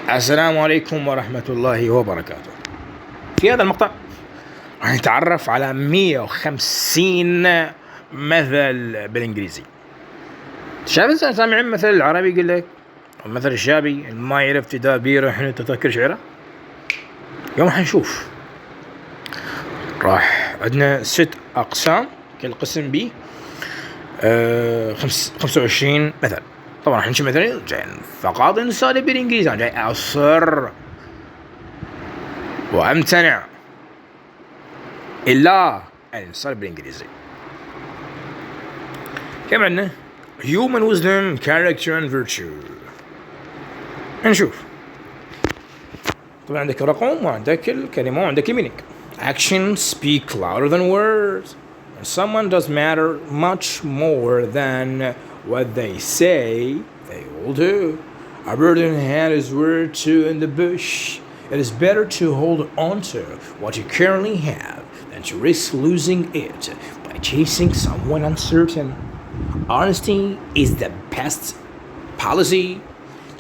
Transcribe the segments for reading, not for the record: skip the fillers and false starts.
السلام عليكم ورحمة الله وبركاته. في هذا المقطع راح نتعرف على 150 مثل بالإنجليزي. شايف سامعين مثل العربي يقول لك المثل الشعبي ما يعرف تدابيره حين تذكر شعره. يوم حنشوف راح عندنا 6 أقسام، كل قسم به 25 مثل. طبعا راح نشوف مثلا جاي فقط نسولف بالإنجليزي، جاي أصر وأمتنع إلا أن نسولف بالإنجليزي. كم عندنا human wisdom, character and virtue. نشوف. طبعا عندك رقم وعندك الكلمة وعندك المينينج. Actions speak louder than words. And someone does matter much more than what they say they will do. A bird in hand is worth two in the bush. It is better to hold on to what you currently have than to risk losing it by chasing someone uncertain. Honesty is the best policy.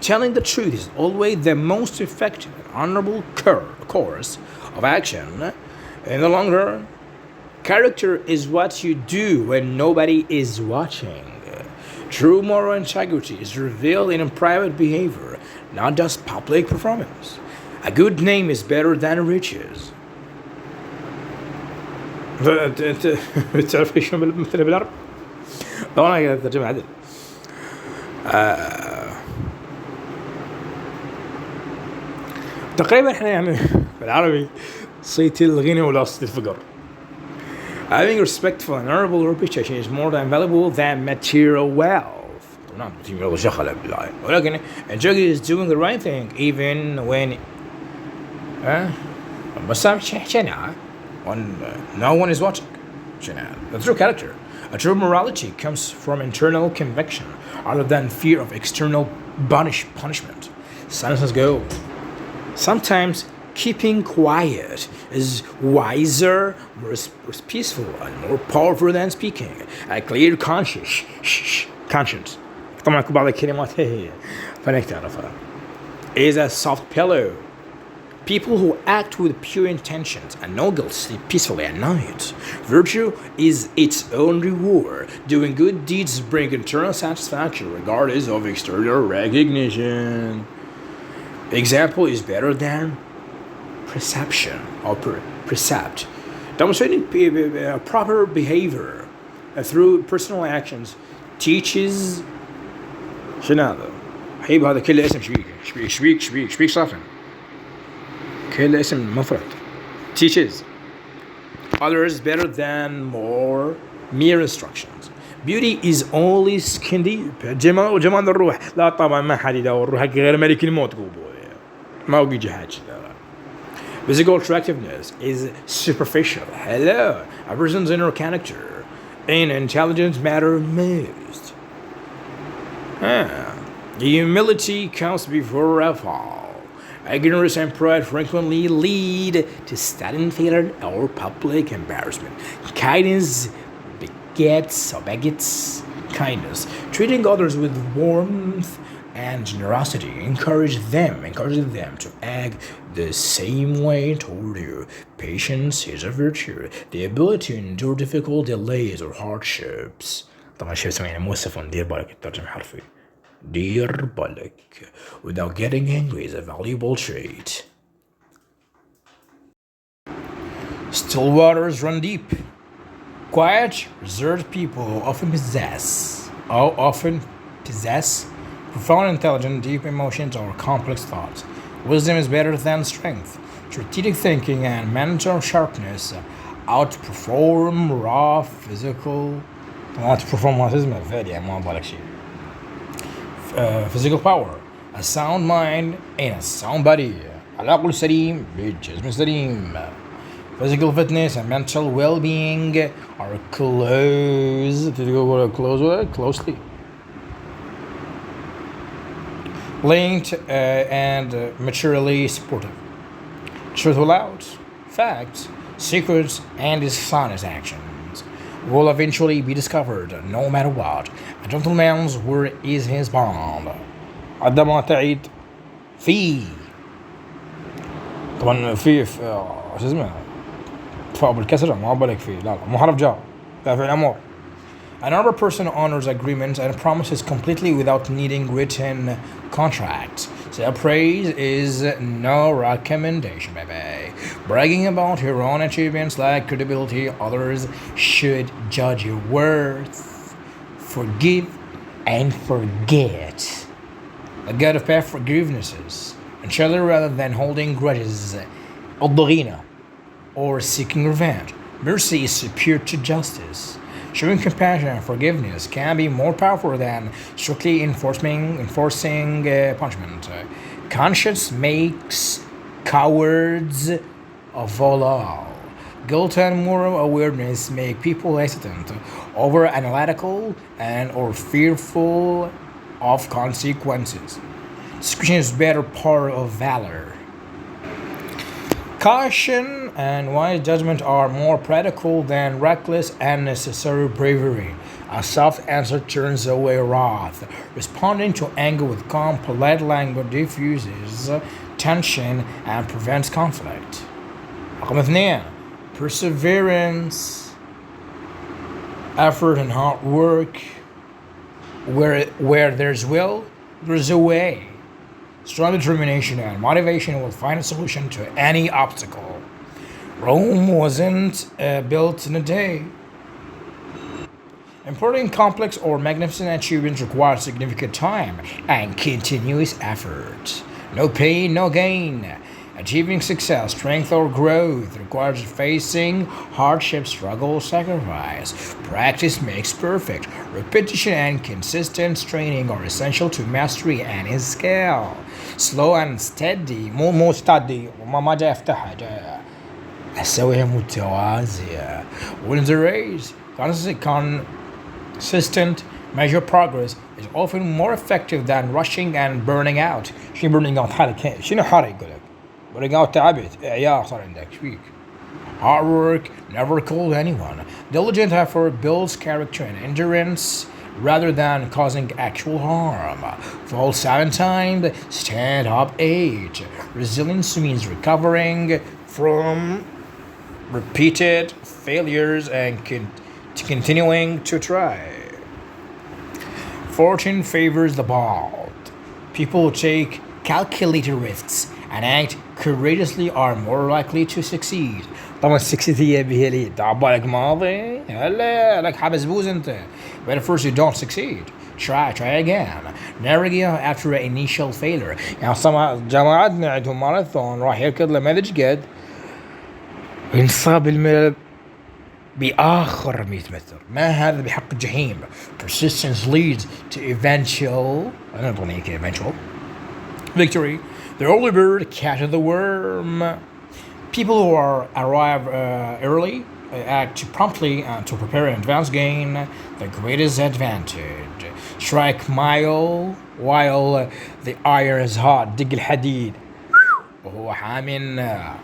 Telling the truth is always the most effective and honorable course of action in the long run. Character is what you do when nobody is watching. True moral integrity is revealed in private behavior, not just public performance. A good name is better than riches. تعرف شنو بالمثل بالعربي؟ طبعا أنا ترجمة عدل. تقريبا احنا يعني بالعربي صيت الغنى ولا صيت الفقر. Having respectful and honorable reputation is more than valuable than material wealth. نعم في شغلة بالله. ولكن integrity is doing the right thing even when بس when no one is watching. The true character, a true morality comes from internal conviction rather than fear of external punishment. Sentences go. Sometimes keeping quiet is wiser, more peaceful, and more powerful than speaking. A clear conscience. طبعا بعض الكلمات هي فانك تعرفها. Is a soft pillow. People who act with pure intentions and no guilt sleep peacefully at night. Virtue is its own reward. Doing good deeds bring internal satisfaction regardless of external recognition. Example is better than perception or precept. Demonstrating proper behavior through personal actions teaches. شنو هذا؟ حبيب هذا كله اسم شبيك صافن. كله اسم مفرد. Teaches others better than more mere instructions. Beauty is only skin deep. جمال الروح. لا طبعا ما حد يدور روحك غير ملك الموت قوبو. ما وقي حاجة. Physical attractiveness is superficial. Hello, a person's inner character and intelligence matter most. Humility comes before a fall. Ignorance and pride frequently lead to sudden failure or public embarrassment. Kindness begets kindness. Treating others with warmth and generosity encourages them to act the same way toward you. Patience is a virtue, the ability to endure difficult delays or hardships. طبعا شو اسمه موصف دير بالك الترجمة حرفي. دير بالك without getting angry is a valuable trait. Still waters run deep. Quiet, reserved people often possess profound intelligence, deep emotions, or complex thoughts. Wisdom is better than strength. Strategic thinking and mental sharpness outperform raw physical. Physical power. A sound mind and a sound body. العقل السليم بالجسم السليم. Physical fitness and mental well-being are closely linked and maturely supportive. Truth aloud, facts, secrets, and dishonest actions will eventually be discovered, no matter what. A gentleman's word is his bond. عندما تعيد في طبعا في شو اسمه تفاء بالكسرة ما بالك فيه لا مو حرف جر فعل الأمر. Another person honors agreements and promises completely without needing written contracts. So praise is no recommendation, baby. Bragging about your own achievements lack credibility. Others should judge your worth. Forgive and forget. The God of past forgivenesses and each other rather than holding grudges. الضغينة or seeking revenge. Mercy is superior to justice. Showing compassion and forgiveness can be more powerful than strictly enforcing punishment. Conscience makes cowards of all. Guilt and moral awareness make people hesitant, over-analytical, and or fearful of consequences. Discretion is better part of valor. Caution and wise judgment are more practical than reckless and necessary bravery. A soft answer turns away wrath. Responding to anger with calm, polite language diffuses tension and prevents conflict. رقم 2. Perseverance, effort and hard work. Where there's will, there's a way. Strong determination and motivation will find a solution to any obstacle. Rome wasn't built in a day. Important complex or magnificent achievements require significant time and continuous effort. No pain, no gain. Achieving success, strength, or growth requires facing hardship, struggle, sacrifice. Practice makes perfect. Repetition and consistent training are essential to mastery any skill. Slow and steady مو steady ما جاي افتحها جاي اسويها متوازية. Wins the race. Consistent measure progress is often more effective than rushing and burning out. شنو burning out حالك شنو حالك يقول لك burning out تعبت اعياء صار عندك ايش فيك. Hard work never called anyone. Diligent effort builds character and endurance rather than causing actual harm. Fall 7 times, stand up 8. Resilience means recovering from repeated failures and continuing to try. Fortune favors the bold. People who take calculated risks and act courageously are more likely to succeed. طبعا succeed هي به لي تعبالك ماضي هلا لك حبس بوز انت. But at first you don't succeed. Try again. Never give up after an initial failure. يعني جماعتنا عندهم ماراثون راح يركض له ما ادري قد وينصاب الملل بآخر 100 متر. ما هذا بحق الجحيم. Persistence leads to eventual victory. The early bird catches the worm. People who arrive early act promptly to prepare an advance gain the greatest advantage. Strike while the iron is hot. دق الحديد وهو حامٍ.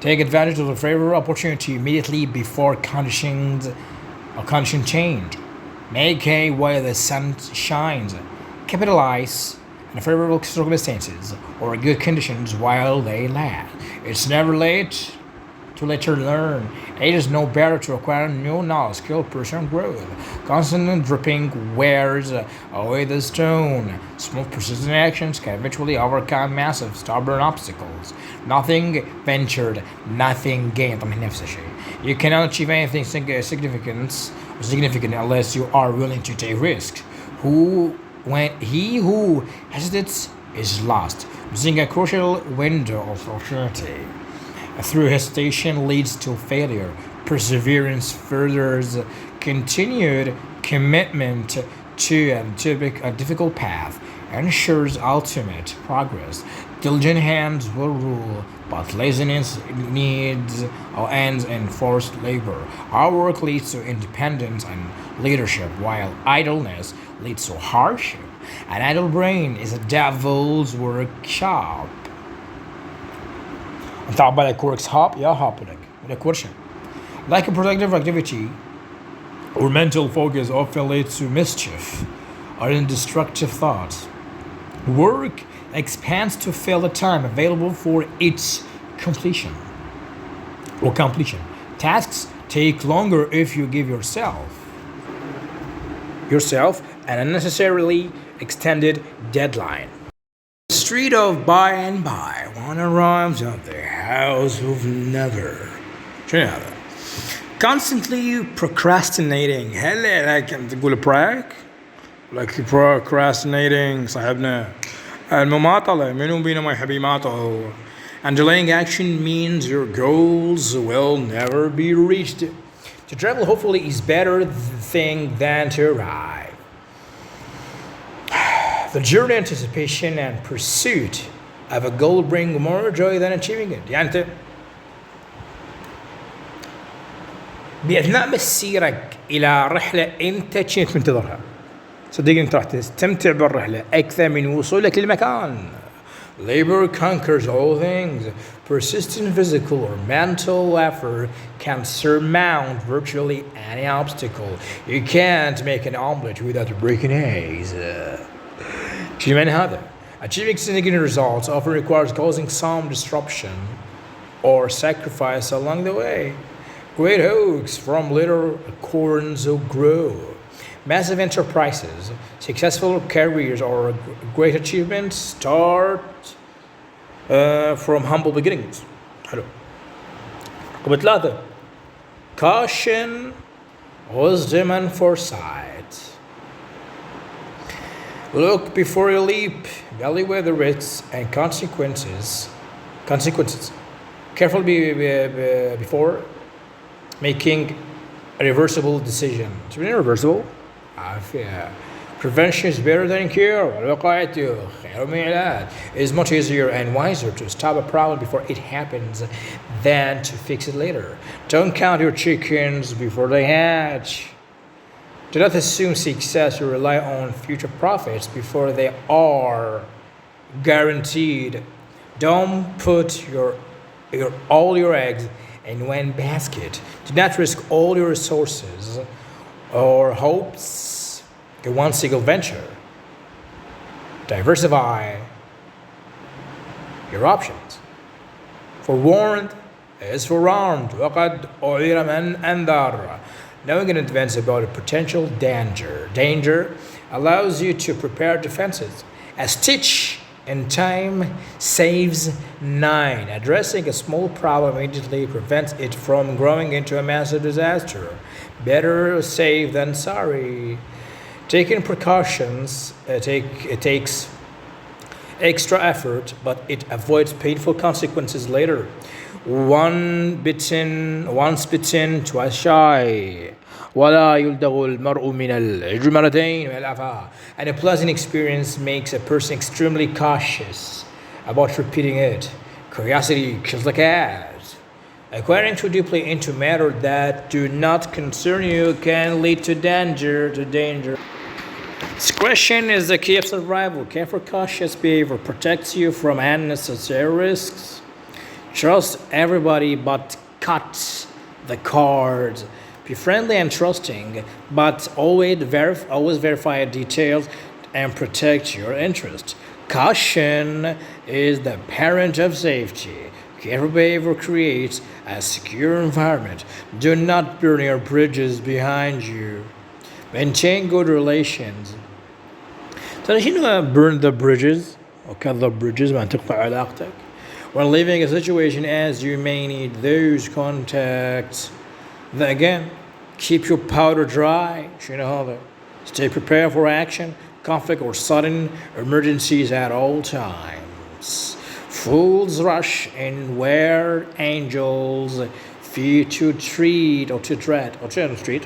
Take advantage of the favorable opportunity immediately before conditions change. Make hay while the sun shines. Capitalize on favorable circumstances or good conditions while they last. It's never too late to learn. Age is no better to acquire new knowledge, skill, personal growth. Constant dripping wears away the stone. Small, persistent actions can eventually overcome massive, stubborn obstacles. Nothing ventured, nothing gained. You cannot achieve anything significant unless you are willing to take risks. He who hesitates is lost, missing a crucial window of opportunity. Through hesitation leads to failure. Perseverance furthers continued commitment to a difficult path and ensures ultimate progress. Diligent hands will rule, but laziness ends in forced labor. Hard work leads to independence and leadership, while idleness leads to hardship. An idle brain is a devil's workshop. انت عبالك works hop يا هابلك لك ورشة. Like a productive activity or mental focus often leads to mischief or destructive thoughts. Work expands to fill the time available for its completion. Tasks take longer if you give yourself an unnecessarily extended deadline. Street of by and by, one arrives at the house of never. شنو هذا؟ Constantly procrastinating. هل تقول براك؟ like procrastinating صاحبنا المماطلة منو بينا ما يحب يماطل. And delaying action means your goals will never be reached. To travel hopefully is better thing than to arrive. The journey, anticipation and pursuit of a goal bring more joy than achieving it. يعني أنت بأثناء مسيرك إلى رحلة أنت كنت منتظرها، صدقني أنت راح تستمتع بالرحلة أكثر من وصولك للمكان. Labor conquers all things. Persistent physical or mental effort can surmount virtually any obstacle. You can't make an omelet without breaking eggs. Achieving significant results often requires causing some disruption or sacrifice along the way. Great oaks from little acorns will grow. Massive enterprises, successful careers, or great achievements start from humble beginnings. حلو. رقم 3. Caution, wisdom and foresight. Look before you leap. Evaluate the risks and consequences. Carefully before making a reversible decision. So irreversible. Prevention is better than cure. It's much easier and wiser to stop a problem before it happens than to fix it later. Don't count your chickens before they hatch. Do not assume success or rely on future profits before they are guaranteed. Don't put all your eggs in one basket. Do not risk all your resources or hopes in one single venture. Diversify your options. Forewarned is forearmed. وقد أعير من أنذر. Knowing in advance about a potential danger allows you to prepare defenses. A stitch in time saves 9. Addressing a small problem immediately prevents it from growing into a massive disaster. Better safe than sorry. Taking precautions takes extra effort, but it avoids painful consequences later. Once bitten, twice shy. ولا يلدغ المرء من العجل مرتين من العفا. And a pleasant experience makes a person extremely cautious about repeating it. Curiosity kills the cat. Acquiring too deeply into matters that do not concern you can lead to danger. Discretion is the key of survival. Careful, cautious behavior protects you from unnecessary risks. Trust everybody but cut the cards. Be friendly and trusting, but always verify details and protect your interest. Caution is the parent of safety. Careful behavior creates a secure environment. Do not burn your bridges behind you. Maintain good relations. ترى شنو burn the bridges or cut the bridges ما تقطع علاقتك. When leaving a situation, as you may need those contacts. Then again, keep your powder dry. شنو هذا? Stay prepared for action, conflict or sudden emergencies at all times. Fools rush in where angels fear to tread or to tread on the street.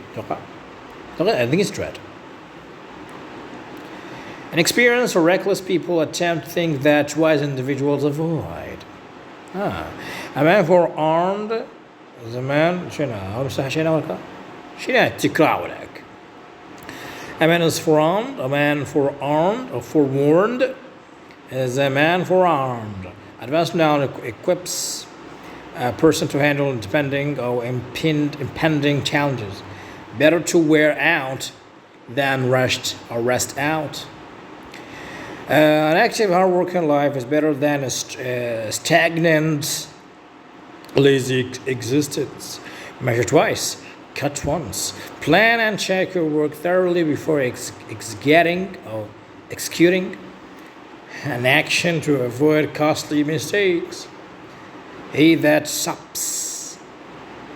I think it's dread. Inexperienced or reckless people attempt things that wise individuals avoid. A man forearmed is a man A man is forearmed. A man forearmed or forewarned is a man forearmed. Advanced noun equips a person to handle impending or impending challenges. Better to wear out than rest out. An active, hard-working life is better than a stagnant, lazy existence. Measure twice, cut once. Plan and check your work thoroughly before executing an action to avoid costly mistakes. He that sups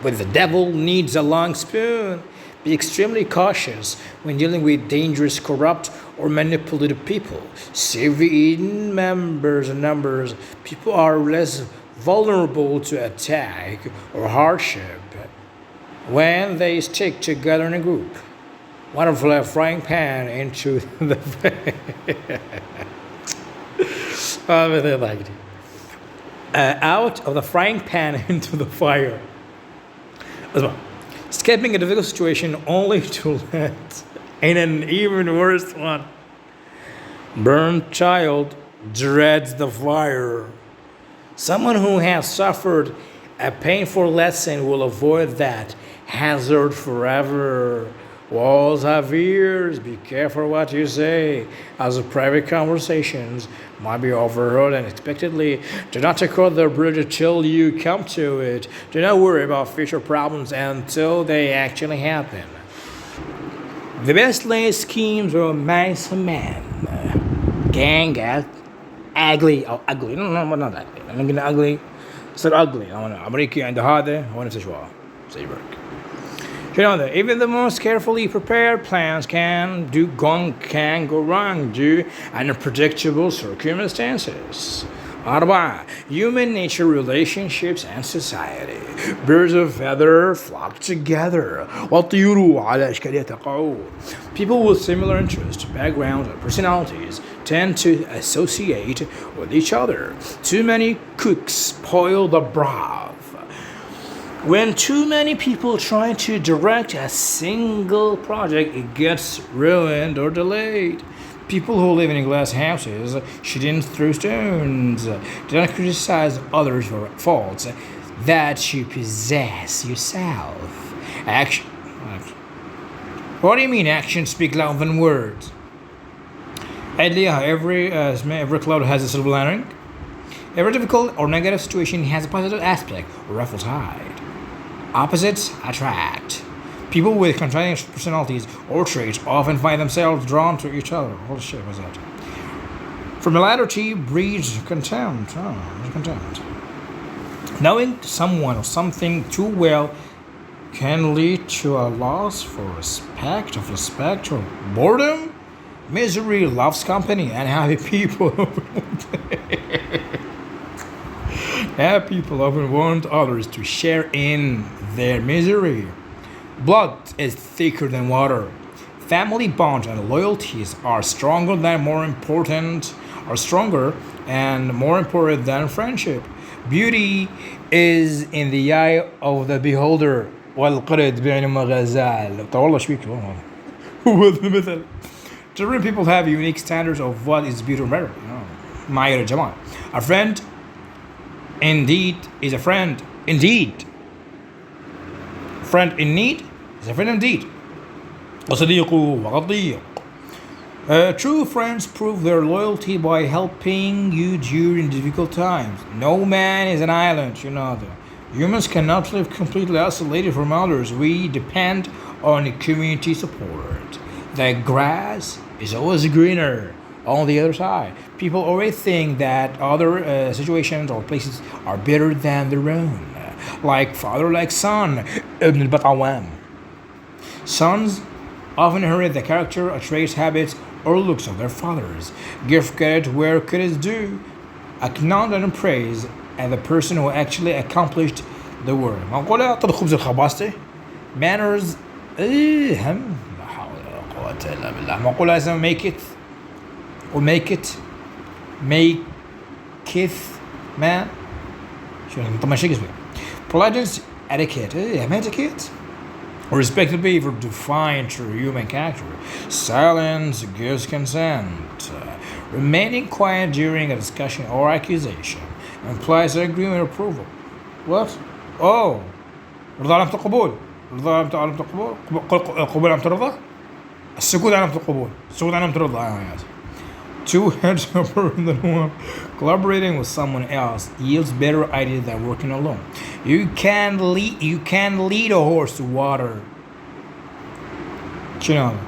with the devil needs a long spoon. Be extremely cautious when dealing with dangerous, corrupt, or manipulative people. Savvy in numbers, people are less vulnerable to attack or hardship when they stick together in a group. Wonderful, a frying pan into the out of the frying pan into the fire. Escaping a difficult situation only to land in an even worse one. Burnt child dreads the fire. Someone who has suffered a painful lesson will avoid that hazard forever. Walls have ears. Be careful what you say, as the private conversations might be overheard unexpectedly. Do not cross the bridge until you come to it. Do not worry about future problems until they actually happen. The best laid schemes are mice and men. Gang at ugly. No, not ugly. I'm gonna ugly. صير ugly. أمريكي عند هذا هو نفس الشيء. زي برك. You know that even the most carefully prepared plans can go wrong due to unpredictable circumstances. 4. Human nature, relationships, and society. Birds of feather flock together. وَالطِّيُورُ عَلَى أَشْكَالِهَا تَقَعُ. People with similar interests, backgrounds, and personalities tend to associate with each other. Too many cooks spoil the broth. When too many people try to direct a single project, it gets ruined or delayed. People who live in glass houses shouldn't throw stones. Do not criticize others for faults that you possess yourself. Action. What do you mean actions speak louder than words? Idea, every cloud has a silver lining. Every difficult or negative situation has a positive aspect or ruffle tide. Opposites attract. People with contrasting personalities or traits often find themselves drawn to each other. Holy shit, what's that? Familiarity breeds contempt. Contempt. Knowing someone or something too well can lead to a loss for respect or boredom. Misery loves company, and happy people often want others to share in their misery. Blood is thicker than water. Family bonds and loyalties are stronger and more important than friendship. Beauty is in the eye of the beholder. والقرد بينما غزال. والله شويك هو المثل. Different people have unique standards of what is beautiful. معايير الجمال. A friend indeed is a friend indeed. Friend in need is a friend indeed. وصديق وغضيق. True friends prove their loyalty by helping you during difficult times. No man is an island, you know that. Humans cannot live completely isolated from others. We depend on community support. The grass is always greener on the other side. People always think that other situations or places are better than their own. Like father, like son. ابن البطعوام. Sons often inherit the character, traits, habits, or looks of their fathers. Give credit where credit is due. Acknowledge and praise and the person who actually accomplished the work. مقولة طبخ خبز الخباصة. Manners أهم. لا حول ولا قوة إلا بالله. مقولة اسمها make it man. شو طبعا شيء اسمه. Politeness, etiquette. Etiquette. Respect the behavior define true human character. Silence gives consent. Remaining quiet during a discussion or accusation implies agreement or approval. What? Oh. رضا علامة القبول. رضا علامة القبول. قبول علامة الرضا. السكوت علامة القبول. السكوت علامة الرضا. Two heads are better than one. Collaborating with someone else yields better ideas than working alone. You can lead a horse to water. شنو هذا؟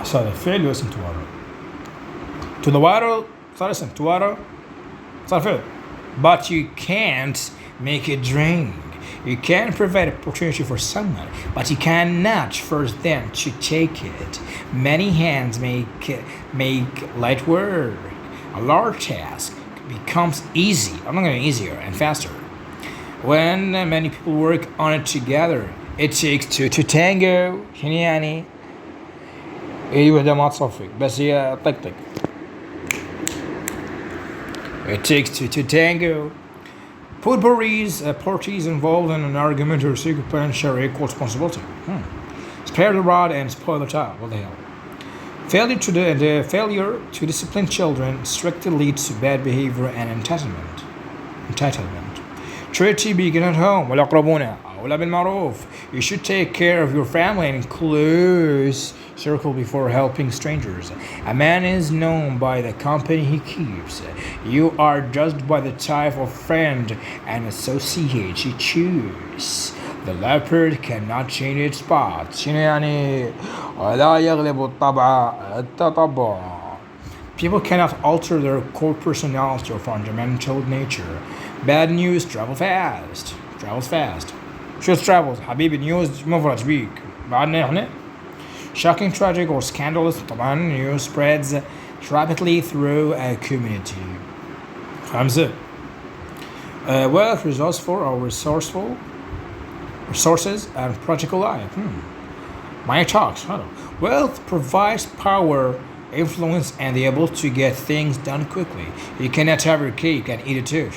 صار فعل واسم to water. To the water صار اسم to water صار فعل. But you can't make it drink. You can provide opportunity for someone, but you cannot force them to take it. Many hands make light work. A large task becomes easy. I'm not going to easier and faster. When many people work on it together, it takes two to tango. شنو يعني؟ هي وحدة ما تصفق بس هي طق. It takes two to tango. Potpourris, parties involved in an argument or secret plan share equal responsibility. Spare the rod and spoil the child. What the hell? Failure to discipline children strictly leads to bad behavior and entitlement. Charity begins at home. والأقربون أولى بالمعروف. You should take care of your family and close circle before helping strangers. A man is known by the company he keeps. You are judged by the type of friend and associate you choose. The leopard cannot change its spots. شنو يعني؟ ولا يغلب الطبع التطبع. People cannot alter their core personality or fundamental nature. Bad news travels fast. شو travels حبيبي news مفرج بيك بعدنا احنا. Shocking, tragic, or scandalous طبعا news spreads rapidly through a community. 5. Wealth resourceful or resources and practical life. My talks. Wealth provides power, influence, and the ability to get things done quickly. You cannot have your cake and eat it too.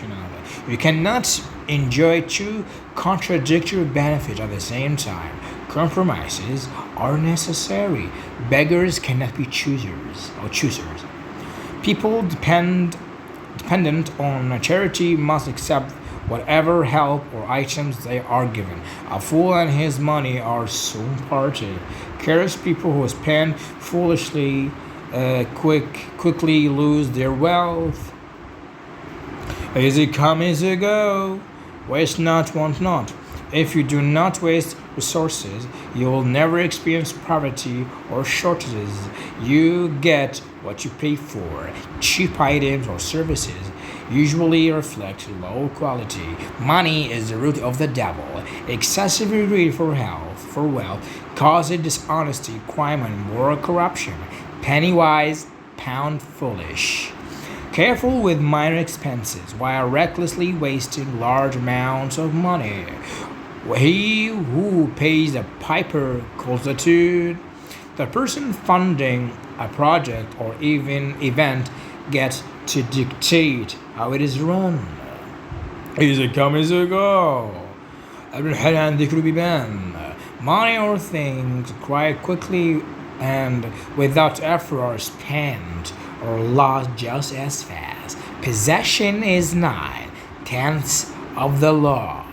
You cannot enjoy two contradictory benefits at the same time. Compromises are necessary. Beggars cannot be choosers. People dependent on charity must accept whatever help or items they are given. A fool and his money are soon parted. Careless people who spend foolishly quickly lose their wealth. Easy come, easy go. Waste not, want not. If you do not waste resources, you will never experience poverty or shortages. You get what you pay for. Cheap items or services usually reflect low quality. Money is the root of the devil. Excessive greed for wealth causes dishonesty, crime, and moral corruption. Penny wise, pound foolish. Careful with minor expenses while recklessly wasting large amounts of money. He who pays the piper calls the tune. The person funding a project or even event gets to dictate how it is run. Easy come, easy go. Money or things acquired quickly and without effort are spent or lost just as fast. Possession is 9/10 of the law.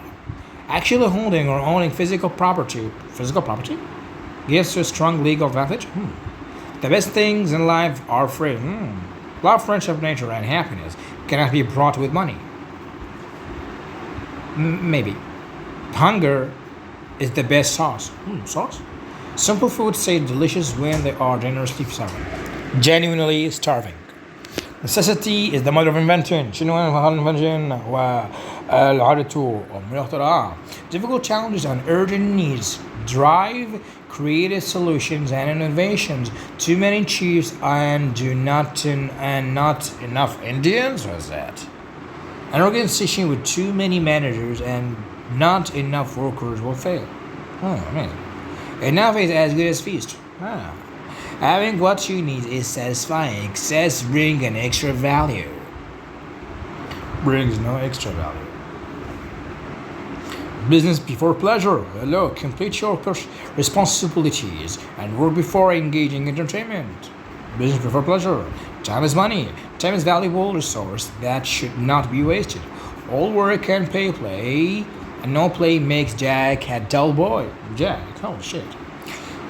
Actually holding or owning physical property gives you a strong legal advantage. The best things in life are free. Love, friendship, nature, and happiness cannot be bought with money. Maybe. Hunger is the best sauce. Sauce? Simple foods taste delicious when they are genuinely starving. Necessity is the mother of invention. Difficult challenges and urgent needs drive creative solutions and innovations. Too many chiefs and not enough Indians. What's that? An organization with too many managers and not enough workers will fail. Amazing. Enough is as good as feast. Having what you need is satisfying. Excess brings an extra value. Brings no extra value. Business before pleasure. Hello, complete your responsibilities and work before engaging in entertainment. Business before pleasure. Time is money. Time is valuable resource that should not be wasted. All work can pay play, and no play makes Jack a dull boy. Jack, oh shit.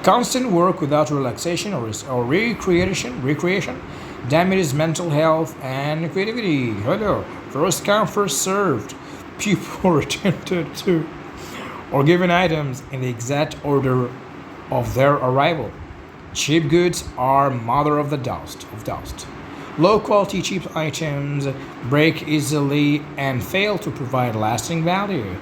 Constant work without relaxation or recreation damages mental health and creativity. Hello. First come, first served. People are attended to or given items in the exact order of their arrival. Cheap goods are mother of dust. Low quality cheap items break easily and fail to provide lasting value.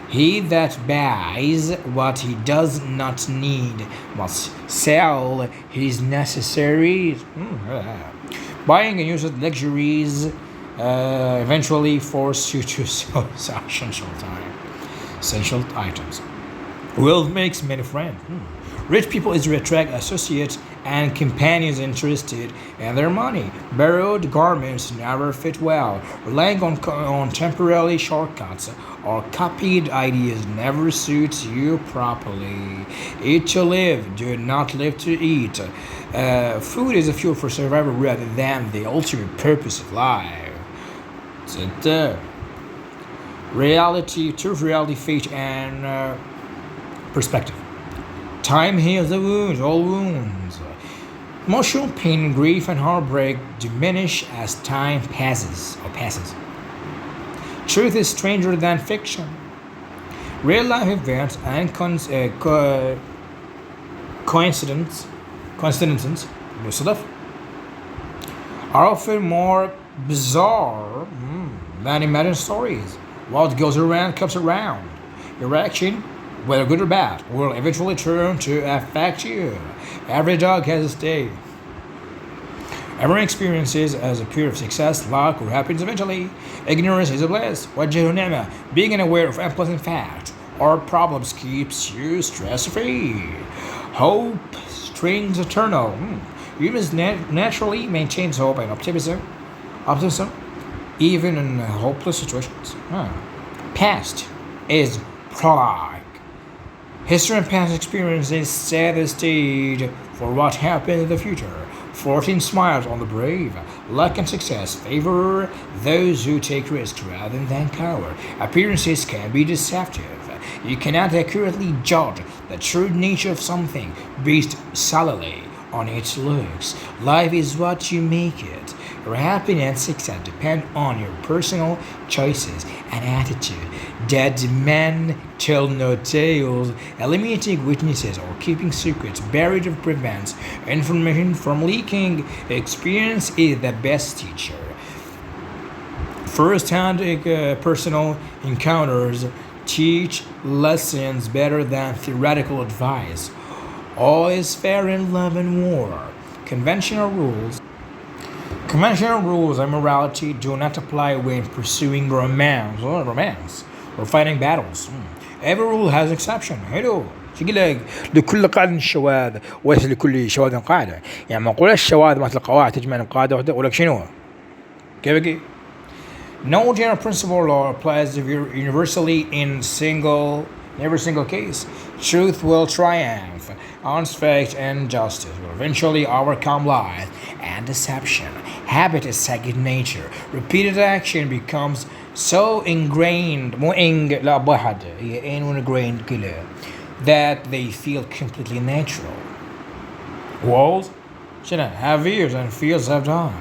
He that buys what he does not need must sell his necessaries. Buying and using luxuries eventually force you to sell essential items. Wealth makes many friends. Rich people easily attract associates and companions interested in their money. Borrowed garments never fit well. Relying on temporary shortcuts or copied ideas never suits you properly. Eat to live, do not live to eat. Food is a fuel for survival rather than the ultimate purpose of life. Reality, truth, reality, fate, and perspective. Time heals the wounds, all wounds. Emotional pain, grief, and heartbreak diminish as time passes. Truth is stranger than fiction. Real life events and coincidences are often more bizarre than imagined stories. What goes around comes around. Your action, whether good or bad, will eventually turn to affect you. Every dog has a day. Everyone experiences as a period of success, luck, or happiness eventually. Ignorance is a bliss. Being unaware of unpleasant facts or problems keeps you stress-free. Hope springs eternal. Humans naturally maintain hope and optimism, even in hopeless situations. Past is prologue. History and past experiences set the stage for what happens in the future. Fortune smiles on the brave. Luck and success favor those who take risks rather than cower. Appearances can be deceptive. You cannot accurately judge the true nature of something based solely on its looks. Life is what you make it. Your happiness and success depend on your personal choices and attitude. Dead men tell no tales. Eliminating witnesses or keeping secrets buried prevents information from leaking. Experience is the best teacher. First-hand personal encounters teach lessons better than theoretical advice. All is fair in love and war. Conventional rules and morality do not apply when pursuing romance or fighting battles. Every rule has exception. Hello. يقول لك لكل قاعدة شواذ وليس لكل شواذ قاعدة. يعني ما نقول الشواذ مثل القواعد تجمع قاعدة واحدة ولك شنو؟ كيف؟ No general principle law applies universally in every single case. Truth will triumph. Honest fact and justice will eventually overcome lies and deception. Habit is second nature. Repeated action becomes so ingrained that they feel completely natural. Walls have ears and fields have eyes.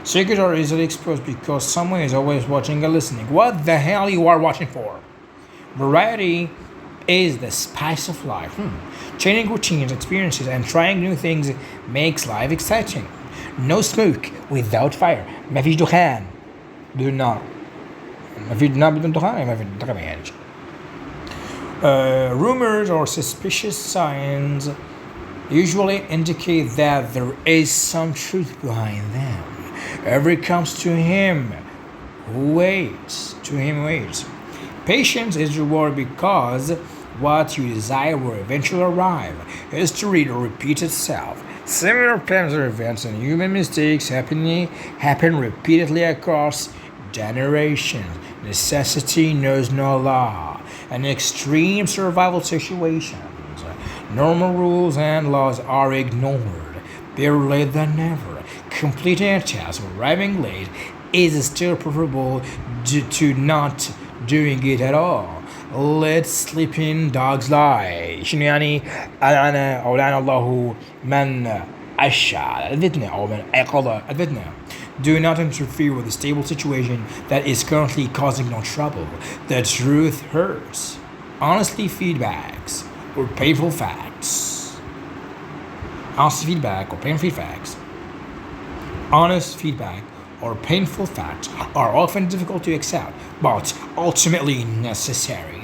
Secrets are easily exposed because someone is always watching and listening. What the hell you are watching for? Variety is the spice of life. Changing routines, experiences, and trying new things makes life exciting. No smoke without fire. ما فيش دخان بدون نار. ما في نار بدون دخان ما في دخان يعني. Rumors or suspicious signs usually indicate that there is some truth behind them. Every comes to him who waits. Patience is rewarded because what you desire will eventually arrive. History will repeat itself. Similar patterns or events and human mistakes happen repeatedly across generations. Necessity knows no law. In extreme survival situations, normal rules and laws are ignored. Better late than never. Completing a task or arriving late is still preferable to not doing it at all. let sleeping dogs lie. شنو يعني؟ ألعن أو لعن الله من عش على الفتنة أو من أيقظ الفتنة. Do not interfere with a stable situation that is currently causing no trouble. The truth hurts. Honestly, feedbacks or painful facts. Honest feedback or painful facts. Honest feedback or painful facts are often difficult to accept, but ultimately necessary.